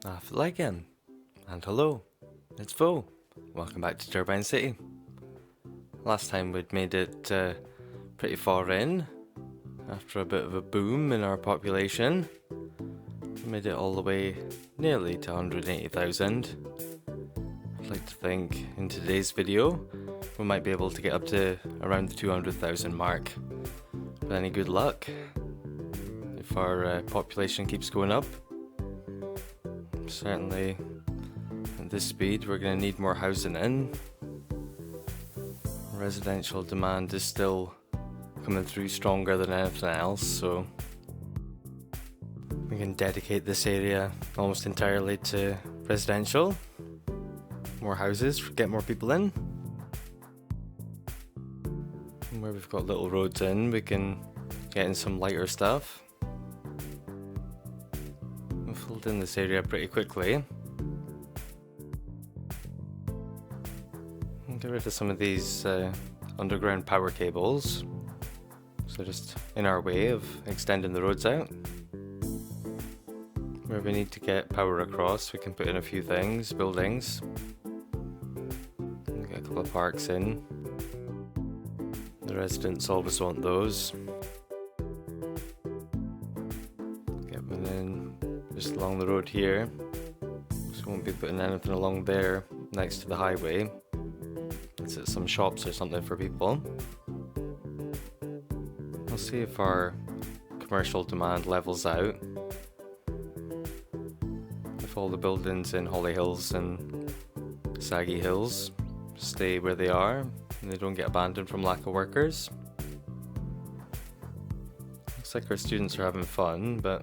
Again, and hello, it's Vo. Welcome back to Turbine City. Last time we'd made it pretty far in, after a bit of a boom in our population. We made it all the way nearly to 180,000. I'd like to think in today's video we might be able to get up to around the 200,000 mark. With any good luck, if our population keeps going up. Certainly, at this speed, we're going to need more housing in. Residential demand is still coming through stronger than anything else, so we can dedicate this area almost entirely to residential. More houses, get more people in. And where we've got little roads in, we can get in some lighter stuff. Filled in this area pretty quickly. And get rid of some of these underground power cables. So just in our way of extending the roads out. Where we need to get power across, we can put in a few things, buildings. Get a couple of parks in. The residents always want those. Get one in just along the road here, so won't be putting anything along there next to the highway. It's at some shops or something for people. We'll see if our commercial demand levels out. If all the buildings in Holly Hills and Saggy Hills stay where they are and they don't get abandoned from lack of workers. Looks like our students are having fun, but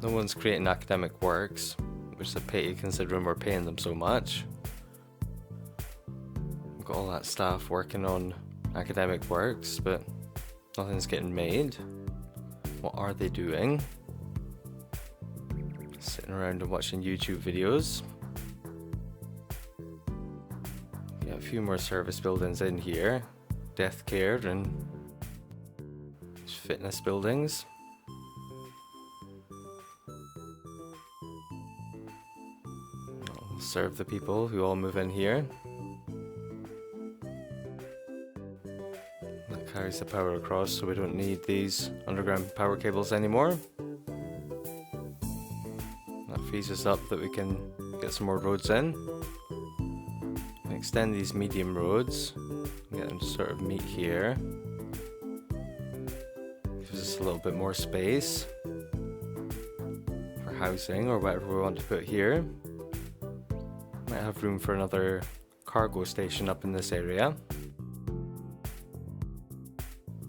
no one's creating academic works, which is a pity considering we're paying them so much. We've got all that staff working on academic works, but nothing's getting made. What are they doing? Sitting around and watching YouTube videos. Get a few more service buildings in here. Death care and fitness buildings. Serve the people who all move in here. That carries the power across, so we don't need these underground power cables anymore. That frees us up that we can get some more roads in. Extend these medium roads, get them to sort of meet here. Gives us a little bit more space for housing or whatever we want to put here. Might have room for another cargo station up in this area.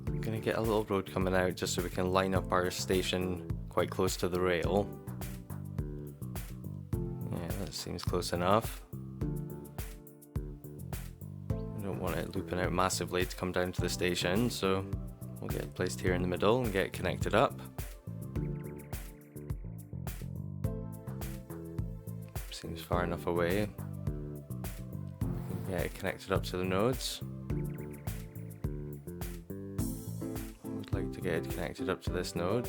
I'm gonna get a little road coming out just so we can line up our station quite close to the rail. Yeah, that seems close enough. We don't want it looping out massively to come down to the station, so we'll get it placed here in the middle and get it connected up. Seems far enough away. Yeah, it connected up to the nodes. I would like to get it connected up to this node.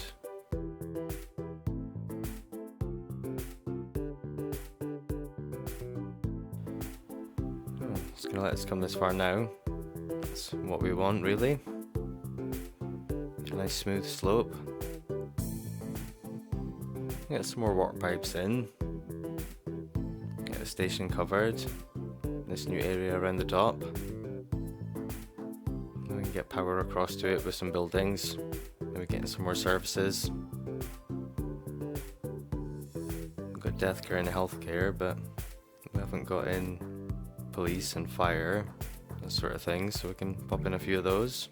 It's gonna let us come this far now. That's what we want, really. A nice smooth slope. Get some more water pipes in. Get the station covered. This new area around the top. And we can get power across to it with some buildings. And we get some more services. We've got death care and healthcare, but we haven't got in police and fire, that sort of thing, so we can pop in a few of those.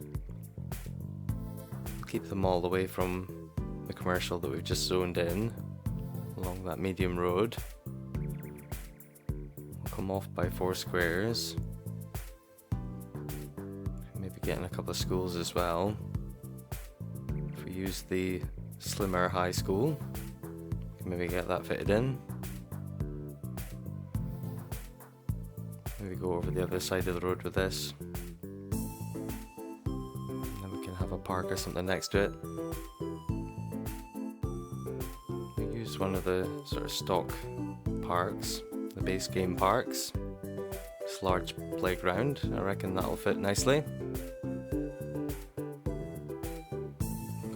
Keep them all away from the commercial that we've just zoned in along that medium road. Come off by 4 squares. Maybe get in a couple of schools as well. If we use the slimmer high school, we can maybe get that fitted in. Maybe go over the other side of the road with this. And then we can have a park or something next to it. We use one of the sort of stock parks, the base game parks. This large playground, I reckon that'll fit nicely.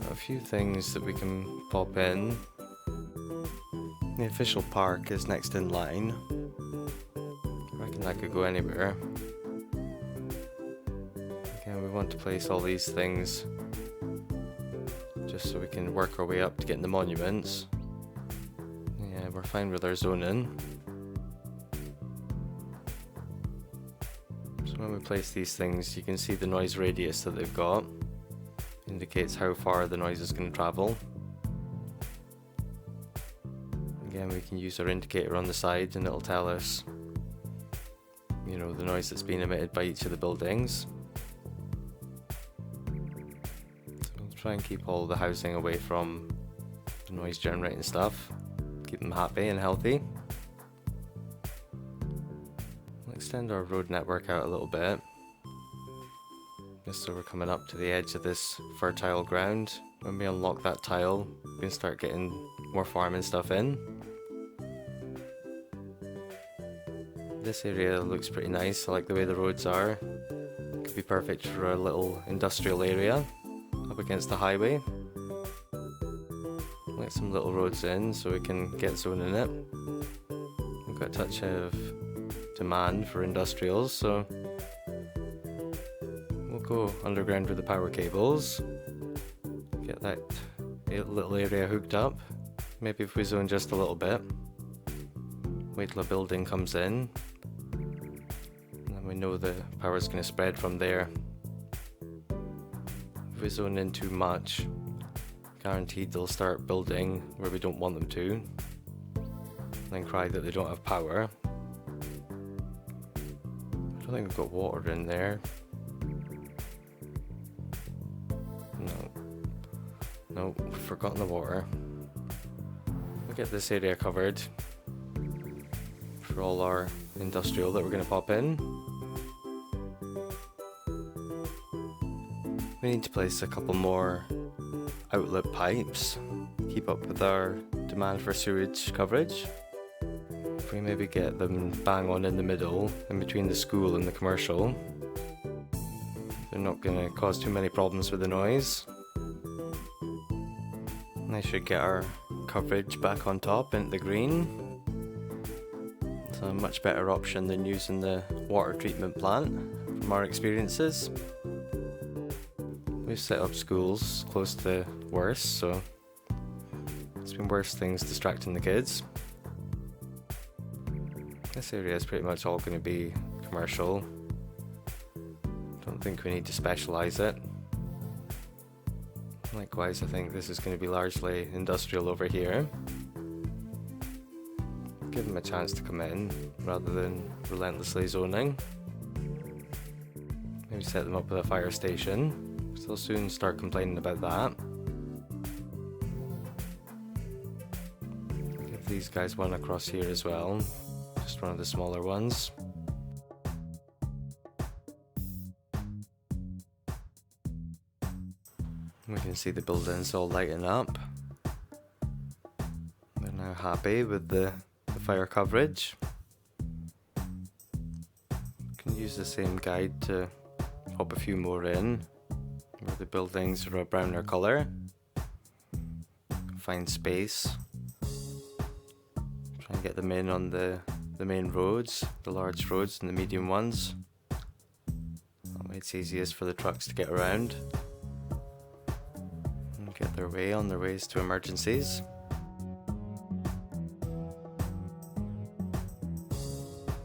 Got a few things that we can pop in. The official park is next in line. I reckon that could go anywhere. Again, we want to place all these things just so we can work our way up to getting the monuments. Yeah, we're fine with our zoning. So when we place these things, you can see the noise radius that they've got. Indicates how far the noise is going to travel. Again, we can use our indicator on the side and it'll tell us, you know, the noise that's being emitted by each of the buildings. Try and keep all the housing away from the noise generating stuff. Keep them happy and healthy. We'll extend our road network out a little bit. Just so we're coming up to the edge of this fertile ground. When we unlock that tile, we can start getting more farming stuff in. This area looks pretty nice. I like the way the roads are. Could be perfect for a little industrial area up against the highway. Let some little roads in so we can get zoning it. We've got a touch of demand for industrials, so we'll go underground with the power cables. Get that little area hooked up. Maybe if we zone just a little bit. Wait till a building comes in. And then we know the power's going to spread from there. If we zone in too much, guaranteed they'll start building where we don't want them to, and then cry that they don't have power. I don't think we've got water in there. No, we've forgotten the water. We'll get this area covered for all our industrial that we're going to pop in. We need to place a couple more outlet pipes, keep up with our demand for sewage coverage. If we maybe get them bang on in the middle, in between the school and the commercial, they're not going to cause too many problems with the noise. And I should get our coverage back on top into the green. It's a much better option than using the water treatment plant from our experiences. We've set up schools close to the worst, so it's been worse things distracting the kids. This area is pretty much all going to be commercial. Don't think we need to specialise it. Likewise, I think this is going to be largely industrial over here. Give them a chance to come in rather than relentlessly zoning. Maybe set them up with a fire station. They'll soon start complaining about that. Give these guys one across here as well. Just one of the smaller ones. We can see the buildings all lighting up. They're now happy with the fire coverage. Can use the same guide to pop a few more in where the buildings are a browner colour. Find space. Try and get them in on the main roads, the large roads and the medium ones. That way it's easiest for the trucks to get around and get their way on their ways to emergencies.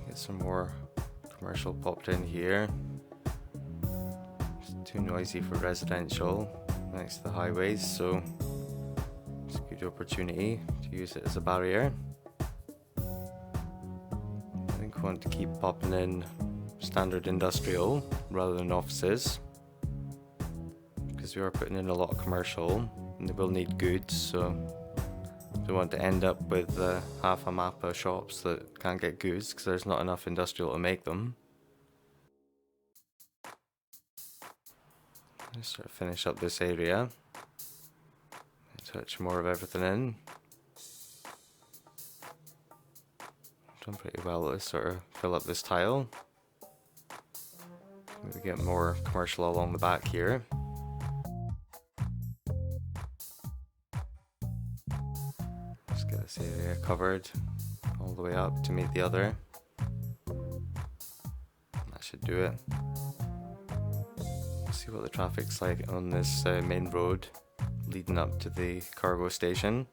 Get some more commercial popped in here. Too noisy for residential next to the highways, so it's a good opportunity to use it as a barrier. I think we want to keep popping in standard industrial rather than offices, because we are putting in a lot of commercial and they will need goods, so we want to end up with half a map of shops that can't get goods because there's not enough industrial to make them. Let's sort of finish up this area. Touch more of everything in. done pretty well to sort of fill up this tile. Maybe get more commercial along the back here. Just get this area covered all the way up to meet the other. That should do it. Let's see what the traffic's like on this main road leading up to the cargo station.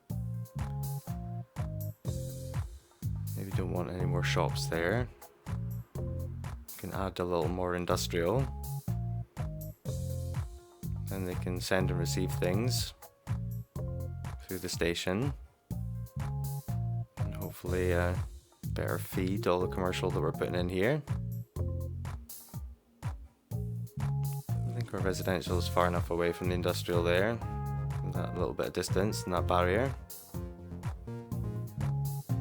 Maybe don't want any more shops there. Can add a little more industrial. Then they can send and receive things through the station. And hopefully better feed all the commercial that we're putting in here. I think our residential is far enough away from the industrial there. That little bit of distance and that barrier.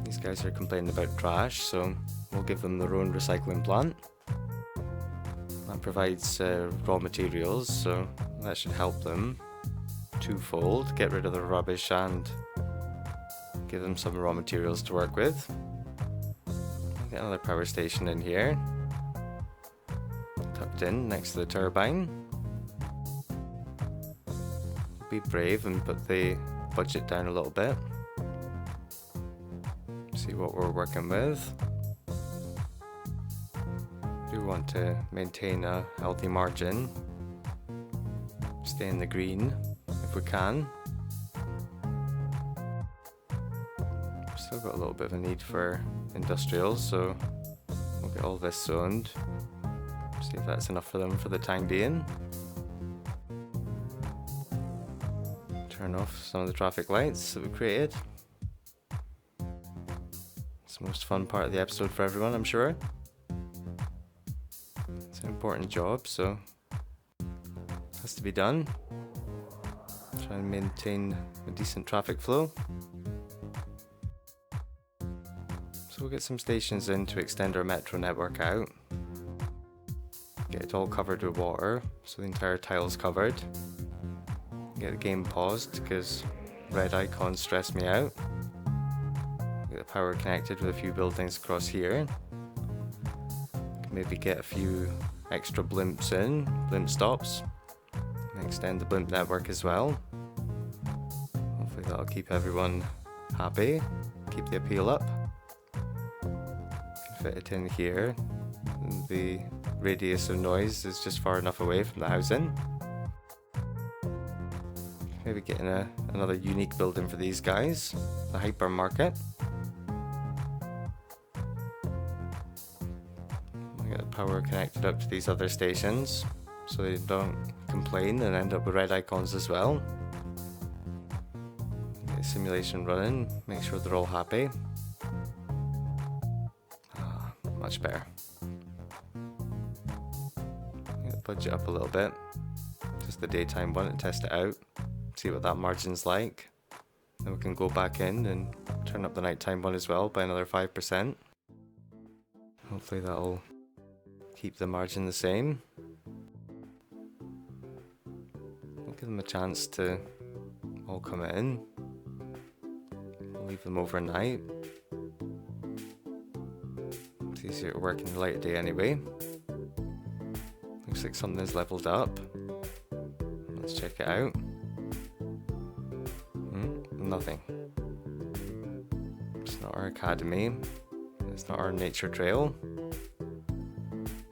These guys are complaining about trash, so we'll give them their own recycling plant. That provides raw materials, so that should help them twofold. Get rid of the rubbish and give them some raw materials to work with. Get another power station in here, tucked in next to the turbine. Be brave and put the budget down a little bit. See what we're working with. We do want to maintain a healthy margin. Stay in the green if we can. Still got a little bit of a need for industrials, so we'll get all this zoned. See if that's enough for them for the time being. Turn off some of the traffic lights that we created. It's the most fun part of the episode for everyone, I'm sure. It's an important job, so it has to be done. Try and maintain a decent traffic flow. So we'll get some stations in to extend our metro network out. Get it all covered with water, so the entire tile's covered. Get the game paused because red icons stress me out. Get the power connected with a few buildings across here. Maybe get a few extra blimps in, blimp stops, and extend the blimp network as well. Hopefully that'll keep everyone happy, keep the appeal up. Can fit it in here. And the radius of noise is just far enough away from the housing. Maybe getting another unique building for these guys, the Hypermarket. Get the power connected up to these other stations so they don't complain and end up with red icons as well. Get the simulation running, make sure they're all happy. Much better. Get the budget up a little bit, just the daytime one, and test it out. See what that margin's like. Then we can go back in and turn up the nighttime one as well by another 5%. Hopefully that'll keep the margin the same. We'll give them a chance to all come in. We'll leave them overnight. It's easier to work in the light of day anyway. Looks like something's leveled up. Let's check it out. Nothing. It's not our academy. It's not our nature trail.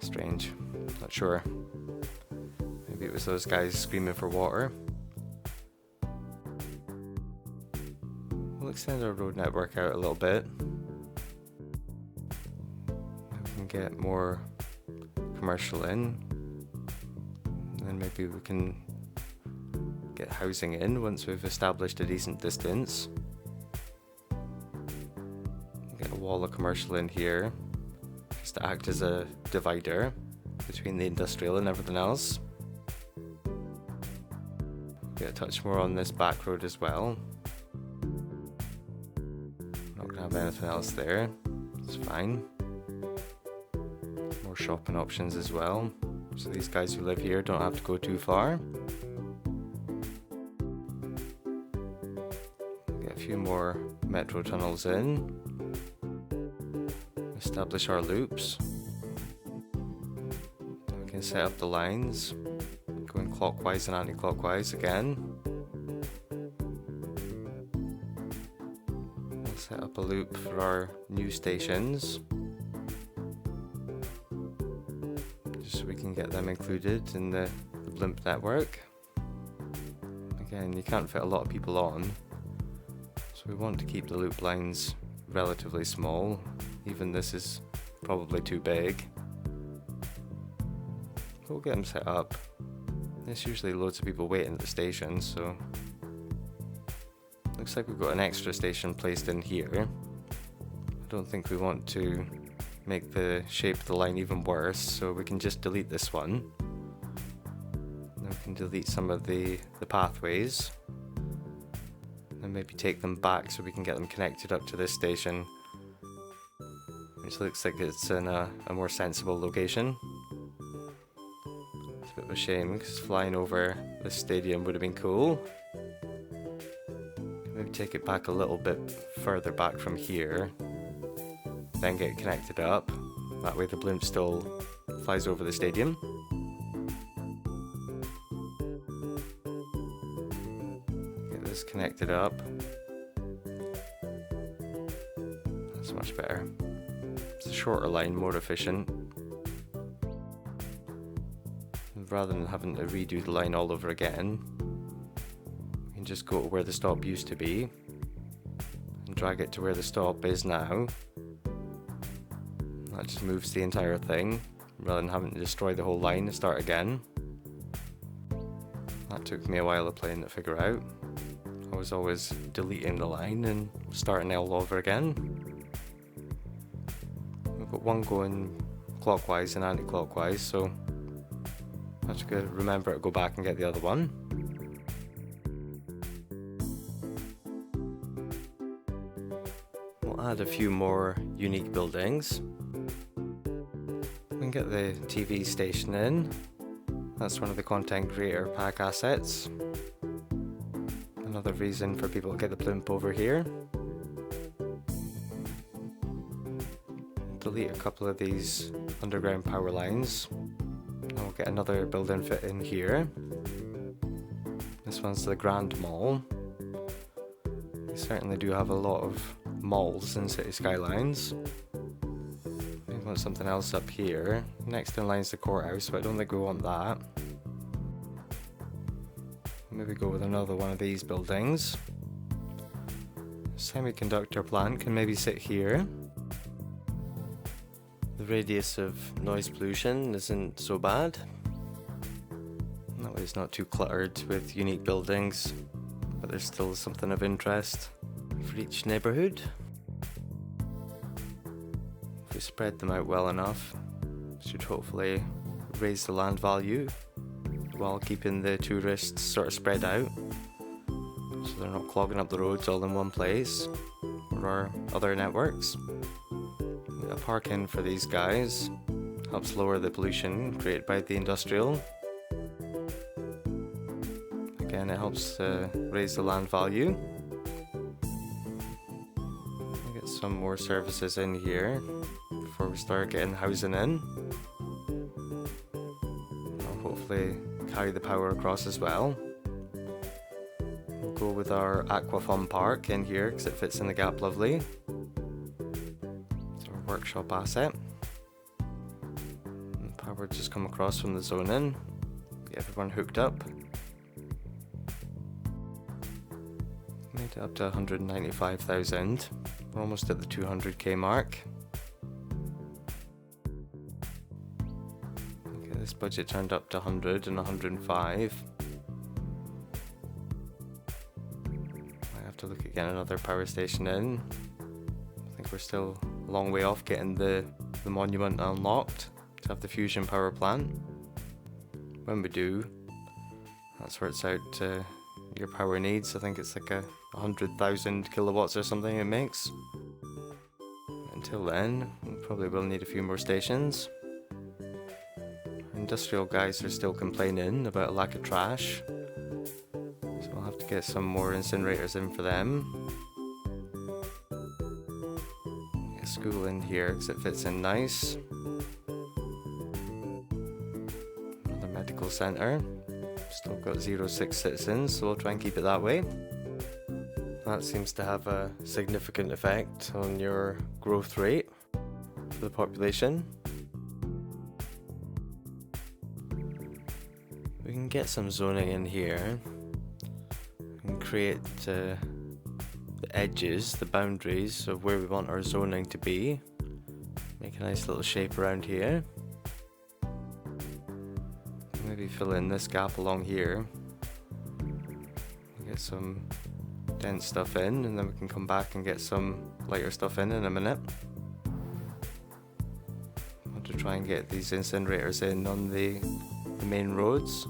Strange. Not sure. Maybe it was those guys screaming for water. We'll extend our road network out a little bit. We can get more commercial in. And then maybe we can get housing in once we've established a decent distance. Get a wall of commercial in here just to act as a divider between the industrial and everything else. Get a touch more on this back road as well. Not gonna have anything else there. It's fine. More shopping options as well, so these guys who live here don't have to go too far. Few more metro tunnels in. establish our loops. Then we can set up the lines, going clockwise and anti-clockwise again. We'll set up a loop for our new stations, just so we can get them included in the blimp network. Again, you can't fit a lot of people on, so we want to keep the loop lines relatively small. Even this is probably too big. We'll get them set up. There's usually loads of people waiting at the station, so looks like we've got an extra station placed in here. I don't think we want to make the shape of the line even worse, so we can just delete this one. Then we can delete some of the pathways, and maybe take them back so we can get them connected up to this station, which looks like it's in a more sensible location. It's a bit of a shame because flying over this stadium would have been cool. Maybe take it back a little bit further back from here, then get it connected up. That way the blimp still flies over the stadium. Get this connected up. That's much better. It's a shorter line, more efficient. Rather than having to redo the line all over again, we can just go to where the stop used to be and drag it to where the stop is now. That just moves the entire thing, rather than having to destroy the whole line and start again. That took me a while of playing to figure out. I was always deleting the line and starting it all over again. We've got one going clockwise and anti-clockwise, so I have to remember to go back and get the other one. We'll add a few more unique buildings. We can get the TV station in. That's one of the content creator pack assets. Another reason for people to get the blimp over here. Delete a couple of these underground power lines. And we'll get another building fit in here. This one's the Grand Mall. We certainly do have a lot of malls in City Skylines. We want something else up here. Next in line's the courthouse, but I don't think we want that. Maybe go with another one of these buildings. Semi-conductor plant can maybe sit here. The radius of noise pollution isn't so bad. That way it's not too cluttered with unique buildings, but there's still something of interest for each neighbourhood. If we spread them out well enough, it should hopefully raise the land value while keeping the tourists sort of spread out, so they're not clogging up the roads all in one place, or our other networks. A park-in for these guys helps lower the pollution created by the industrial. Again, it helps raise the land value. We'll get some more services in here before we start getting housing in. I'll hopefully carry the power across as well. We'll go with our Aquafun Park in here because it fits in the gap lovely. It's our workshop asset. And the power just come across from the zoning. Get everyone hooked up. Made it up to 195,000. We're almost at the 200k mark. Okay, this budget turned up to 100 and 105. I have to look at getting another power station in. I think we're still a long way off getting the monument unlocked to have the fusion power plant. When we do, that sorts out your power needs. I think it's like 100,000 kilowatts or something it makes. Until then, we probably will need a few more stations. Industrial guys are still complaining about a lack of trash, so we'll have to get some more incinerators in for them. Get a school in here because it fits in nice. Another medical centre. Still got 0.6 citizens, so we'll try and keep it that way. That seems to have a significant effect on your growth rate for the population. We can get some zoning in here and create the edges, the boundaries of where we want our zoning to be. Make a nice little shape around here. Maybe fill in this gap along here. Get some dense stuff in, and then we can come back and get some lighter stuff in a minute. I want to try and get these incinerators in on the main roads,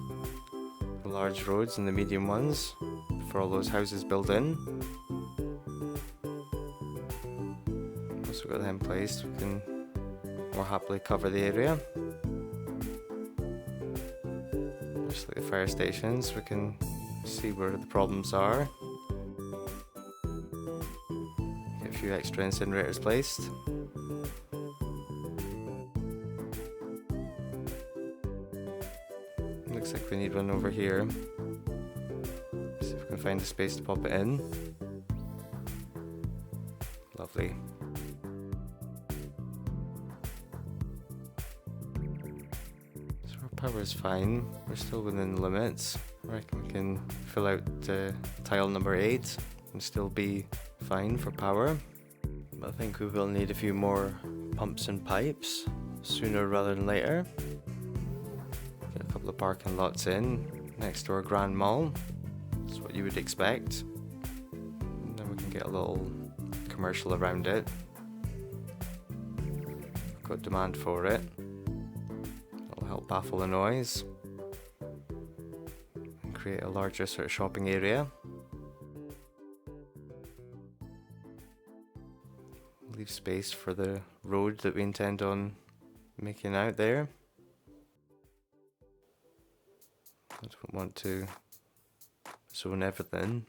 the large roads and the medium ones, for all those houses built in. Once we've got them placed, we can more happily cover the area. Just like the fire stations, we can see where the problems are. Get a few extra incinerators placed. Looks like we need one over here. See if we can find a space to pop it in. Lovely. So our power is fine. We're still within the limits. I reckon we can fill out tile number 8 and still be fine for power. But I think we will need a few more pumps and pipes sooner rather than later. Get a couple of parking lots in next to our Grand Mall. That's what you would expect. And then we can get a little commercial around it. We've got demand for it. It'll help baffle the noise. And create a larger sort of shopping area. Leave space for the road that we intend on making out there. I don't want to zone everything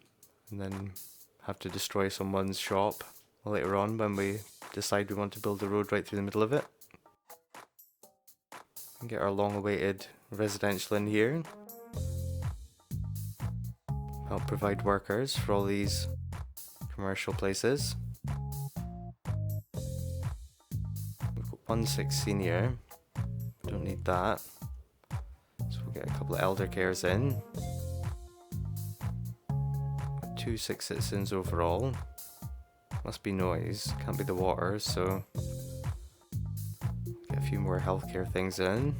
and then have to destroy someone's shop later on when we decide we want to build a road right through the middle of it. And get our long-awaited residential in here. Help provide workers for all these commercial places. We've got 1/6 senior. We don't need that. So we'll get a couple of elder cares in. 2 6 citizens overall. Must be noise, can't be the water, so get a few more healthcare things in.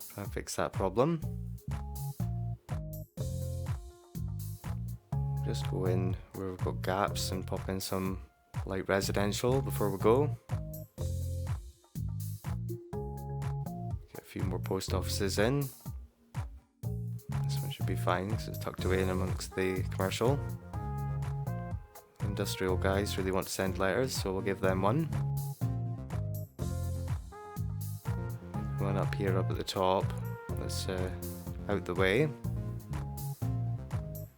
Try and fix that problem. Just go in where we've got gaps and pop in some light residential before we go. Get a few more post offices in. This one should be fine because it's tucked away in amongst the commercial. Industrial guys really want to send letters, so we'll give them one. One up here, up at the top. That's out the way.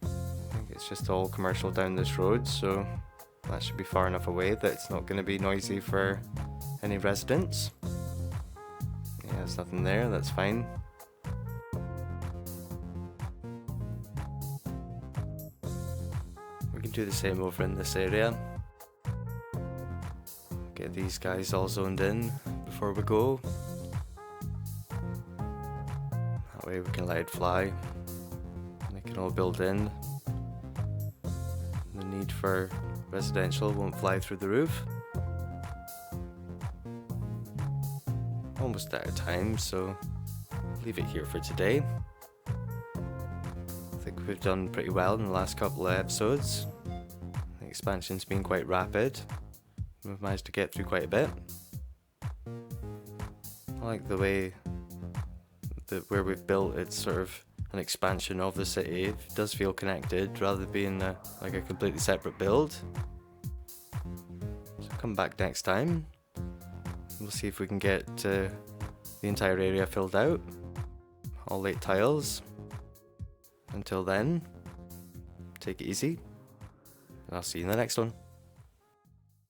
I think it's just all commercial down this road, so that should be far enough away that it's not going to be noisy for any residents. Yeah, there's nothing there, that's fine. We can do the same over in this area. Get these guys all zoned in before we go. That way we can let it fly. And they can all build in. The need for residential won't fly through the roof. Almost out of time, so leave it here for today. I think we've done pretty well in the last couple of episodes. The expansion's been quite rapid. We've managed to get through quite a bit. I like the way that where we've built it's sort of an expansion of the city. It does feel connected rather than being like a completely separate build. So come back next time. We'll see if we can get the entire area filled out. All 8 tiles. Until then, take it easy. And I'll see you in the next one.